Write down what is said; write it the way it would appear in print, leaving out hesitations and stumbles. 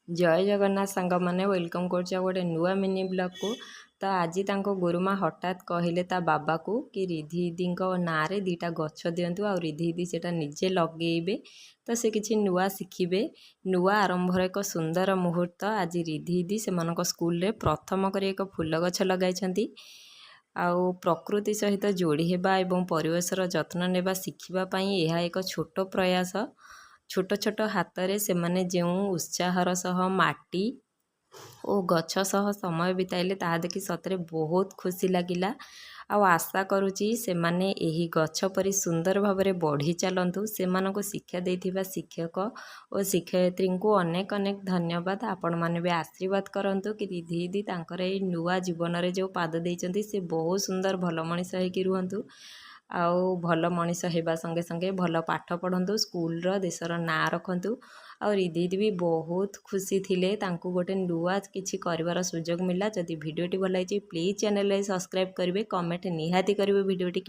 जय जगन्नाथ सांग मैंने वेलकम कर गोटे नुआ मिनी ब्लॉग को। तो आज गुरुमा हठात कहले ता बाबा को कि रिधि दीदी ना रे दीटा गछ दिंतु आ रिधि दीदी से निजे लगेबे तो से किसी नुआ शिखिबे। नुआ आरंभर एक सुंदर मुहूर्त। आज रिधि दीदी से स्कूल रे प्रथम कर एक फूल गछ लगाई आउ प्रकृति सहित जोड़ी हेबा एवं परिवेशर जत्न नेबा शिखिबा पई यह एक छोट प्रयास। छोट छोट हाथ रे से माने जो उत्साहर सह माटी और गछ सह समय बिताइले ताहा देखि सतरे बहुत खुशी लगिला। आशा करुच्ची से माने एही गछ परी सुंदर भाव बढ़ी चलतु। से मानको शिक्षा देथिबा शिक्षक और शिक्षयित्री को अनेक अनेक धन्यवाद। आपण माने भी आशीर्वाद करंतु कि रिधि दीदी तांकर ए नुआ जीवन रे जो पाद देइचंती से बहुत सुंदर भल मनीष होइकी रुहंतु। आउ भल मनीष हेबा संगे संगे भल पाठ पढ़ंतु, स्कूल देशर ना रखंतु। और रिधि दीदी भी बहुत खुशी थिले, तांकु गोटे नुआ किछि करिवार सुजोग मिला। जदि वीडियोटी भल लागिछि प्लीज चैनल सब्सक्राइब करेंगे, कमेंट निहाती करेंगे वीडियोटी।